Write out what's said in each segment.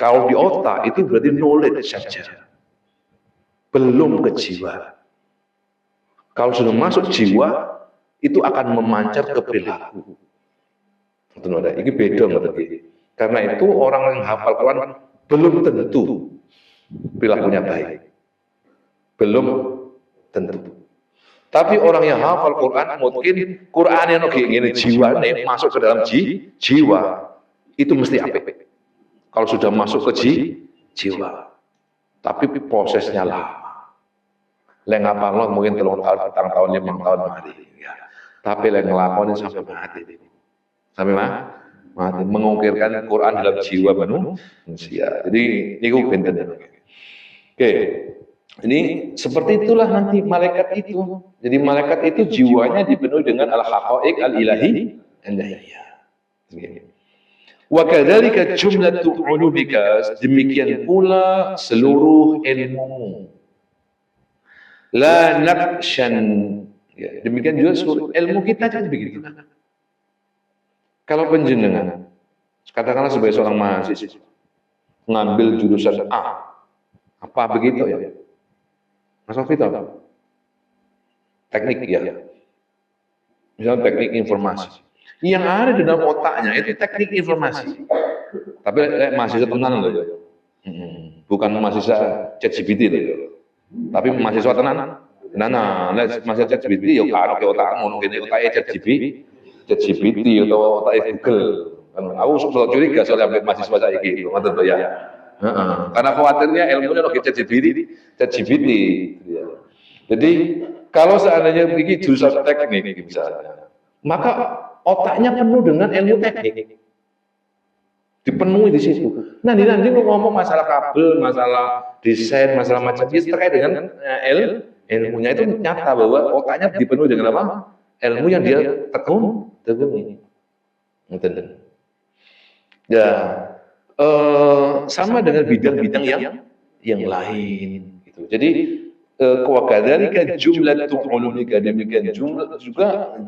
Kalau di otak itu berarti knowledge saja, belum ke jiwa. Kalau sudah masuk jiwa, itu akan memancar ke perilaku. Ini beda ngerti. Karena itu orang yang hafal Quran belum tentu perilakunya baik. Belum tentu. Tapi orang yang hafal Quran mungkin Qurannya ngene jiwane masuk ke dalam jiwa. Itu mesti apik. Kalau sudah masuk ke jiwa. Tapi prosesnya lama. Lek ngapalno mungkin 3 tahun, 4 tahun, 5 tahun mati. Ya. Tapi lek nglakoni sampai mati. Sampai mati mengukirkan Quran dalam jiwa manusia. Jadi niku benten. Oke. Ini seperti itulah nanti malaikat itu. Jadi malaikat itu jiwanya dipenuhi dengan al-haqaiq al-ilahiyah. Wa kadzalika jumlatu ulumika, demikian pula seluruh ilmu. La naqshan, ya, demikian juga seluruh ilmu kita jadi begitu. Kalau penjenengan, katakanlah sebagai seorang mahasiswa mengambil jurusan A, apa begitu ya? Mas Sofi tahu? Teknik ya. Misalnya teknik informasi. Yang ada di dalam otaknya itu teknik informasi. Tapi mahasiswa tenan loh ya. Bukan mahasiswa ChatGPT loh ya. Tapi mahasiswa tenan. Nah, mahasiswa ChatGPT ya karo ke otak ngono kene otake ChatGPT atau otak Google. Aku selalu curiga soal mahasiswa saya gitu, ngoten to ya. Karena khawatirnya ilmunya lo ChatGPT. Jadi kalau seandainya begini jurusan teknik misalnya, maka otaknya penuh dengan ilmu teknik, dipenuhi di situ. Nanti ngomong masalah kabel, masalah desain, masalah macam itu terkait dengan ilmunya itu nyata bahwa otaknya dipenuhi dengan apa? Ilmu yang dia tekuni. Ya. Sama dengan bidang-bidang yang lain gitu. Jadi wakadzalika jumlatu ulumika, demikian jumlah juga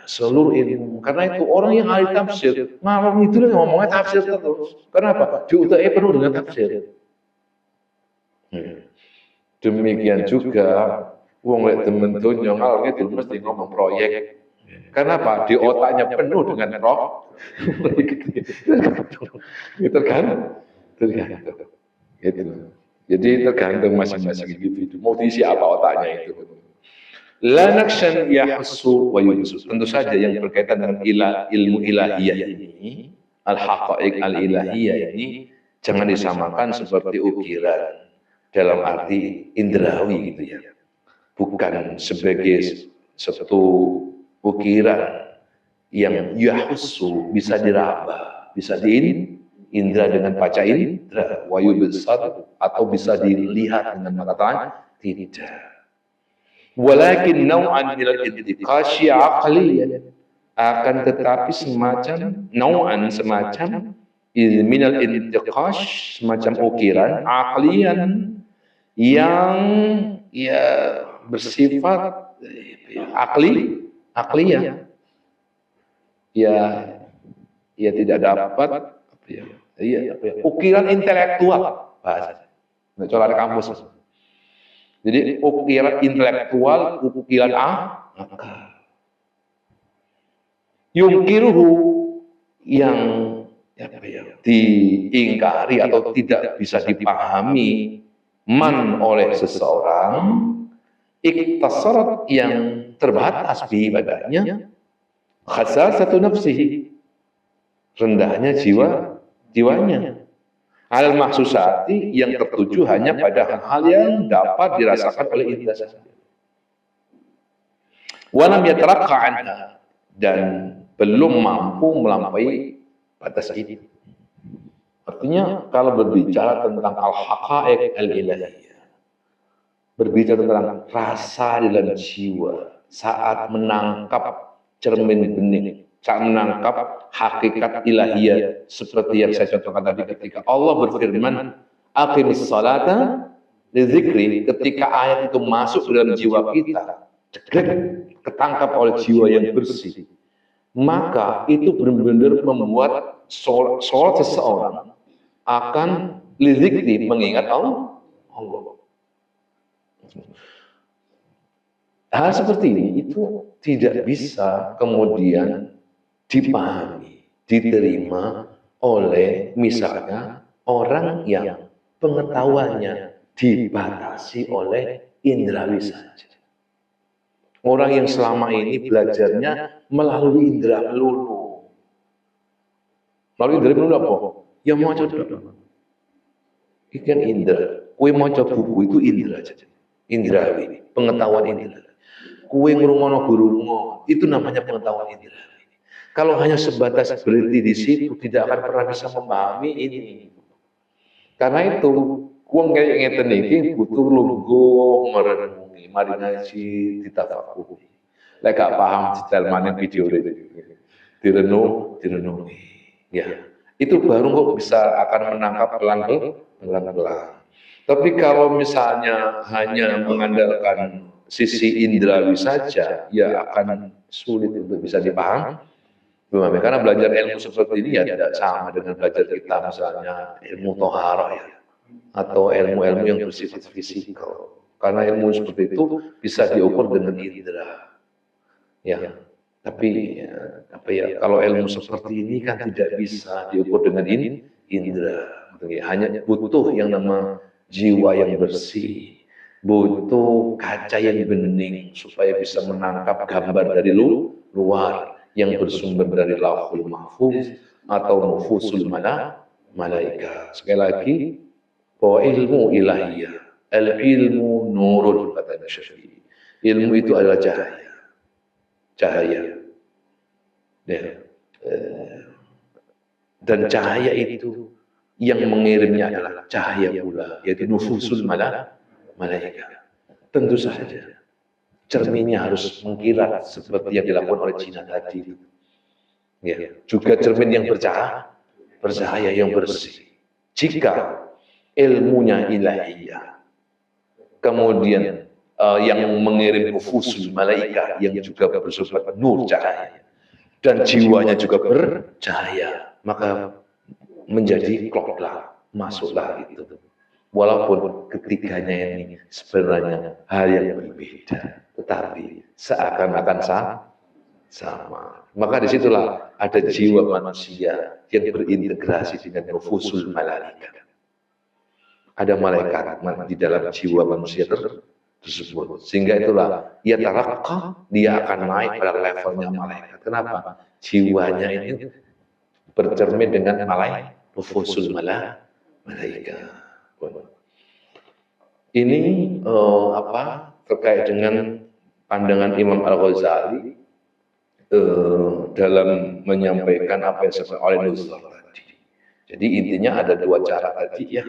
seluruh ilmu. Karena itu orang yang ahli tafsir ngalor itu ngomongnya tafsir terus. Kenapa? Di utaknya penuh dengan tafsir. Demikian juga wong lek temen donya ngalor itu mesti ngomong proyek. Kenapa? Di otaknya penuh dengan itu tergantung. Gitu. Jadi tergantung masing-masing individu. Mau diisi apa otaknya itu. La naqshan yahsu wa yunsu. Tentu saja yang berkaitan dengan ilmu ilahiyah ini, al-haqaiq al-ilahiyah ini jangan disamakan seperti ukiran dalam arti indrawi gitu ya. Bukan sebagai satu ukiran yang yahsu bisa diraba, bisa indra dengan panca indra, wayu besar atau bisa dilihat dengan mata telanjang, tidak. Walakin nau'an ilal intiqasyi aqliyan, akan tetapi semacam nau'an semacam minal intiqash, semacam ukiran aqliyan yang ya bersifat akliyah. Ya tidak dapat ukiran intelektual bahasa. Coba kampus. Jadi ukiran intelektual, ukiran akal. Yungkiruhu yang diingkari atau tidak bisa dipahami man oleh seseorang, iktasarat yang terbatas di badannya, khasasatu nafsihi, rendahnya jiwanya, al mahsusati yang tertuju hanya pada hal yang dapat dirasakan oleh indra saja. Walam yataraqqa anha, dan belum mampu melampaui batas ini. Artinya kalau berbicara tentang al-haqaiq al-ilahiyah, berbicara tentang rasa di dalam jiwa saat menangkap cermin bening, saat menangkap hakikat ilahiyah seperti yang saya contohkan tadi ketika Allah berfirman aqimis salata li dzikri, ketika ayat itu masuk ke dalam jiwa kita, ketangkap oleh jiwa yang bersih, maka itu benar-benar membuat sholat seseorang akan lidzikri, mengingat Allah. Hal seperti ini itu tidak bisa kemudian dipahami, diterima oleh misalnya orang yang pengetahuannya dibatasi oleh indrawi saja. Orang yang selama ini belajarnya melalui indera melulu. Melalui indera melulu apa? Ya mau coba. Ikan indera. Kue mau coba buku itu indera saja. Indrawi, pengetahuan indera. Kue ngrungono guru itu namanya pengetahuan indera. Kalau hanya sebatas berhenti di situ, tidak akan pernah bisa memahami ini. Karena itu, wong kayak ngeten iki butuh lungguh merenungi, mari ngaji, ditafakuhi. Lek gak paham detail mana video ini. Direnungi. Ya. Itu baru kok bisa akan menangkap pelan-pelan. Tapi kalau misalnya hanya mengandalkan sisi indrawi saja, ya akan sulit untuk bisa dipahami. Karena belajar ilmu seperti ini ya tidak sama dengan belajar kita misalnya ilmu toharoh ya, atau ilmu-ilmu yang bersifat fisikal. Karena ilmu seperti itu bisa diukur dengan indera. Ya, tapi kalau ilmu seperti ini kan tidak bisa diukur dengan indera. Hanya butuh yang nama jiwa yang bersih, butuh kaca yang bening supaya bisa menangkap gambar dari luar yang bersumber dari Lauhul Mahfuz atau nufusul malaika. Sekali lagi, bahwa ilmu ilahiyah, al-ilmu nurun kata Syafi'i. Ilmu itu adalah cahaya. Cahaya. Dan cahaya itu yang mengirimnya adalah cahaya pula, yaitu nufusul malaika. Tentu saja cerminnya harus mengkilat seperti yang dilakukan oleh Cina tadi. Ya, juga cermin yang bercahaya yang bersih. Jika ilmunya ilahiyah, kemudian yang mengirim nufusul malaika yang juga bersifat nur cahaya, dan jiwanya juga bercahaya, maka menjadi kloklah, masuklah itu. Walaupun ketiganya ini sebenarnya hal yang berbeda, tetapi seakan-akan sama. Maka disitulah ada jiwa manusia yang berintegrasi dengan nufusul malaika. Ada malaikat di dalam jiwa manusia tersebut. Sehingga itulah ia tarakka, dia akan naik pada levelnya malaikat. Kenapa? Jiwanya ini bercermin dengan nufusul malaika. Ini terkait dengan pandangan Imam Al-Ghazali dalam menyampaikan apa yang disampaikan oleh Nuzul tadi. Jadi intinya ada dua cara tadi ya,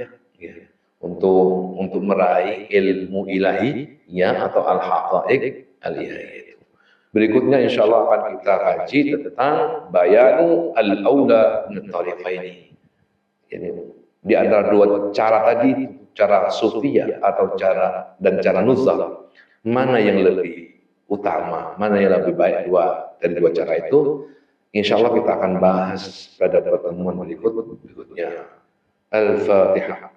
untuk meraih ilmu ilahi ya atau al-haqaiq al-ilahi. Berikutnya insya Allah akan kita kaji tentang bayanu al-aula min tariqaini. Di antara dua cara tadi, cara sufiyah atau cara nuzul, mana yang lebih utama, mana yang lebih baik dari dua cara itu, insya Allah kita akan bahas pada pertemuan berikutnya. Al-Fatihah.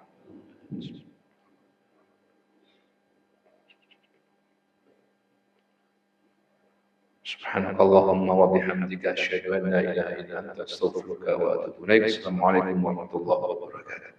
Subhanakallahumma wa bihamdika asyhadu an la ilaha illa anta astaghfiruka wa atubu ilaik. Assalamualaikum warahmatullahi wabarakatuh.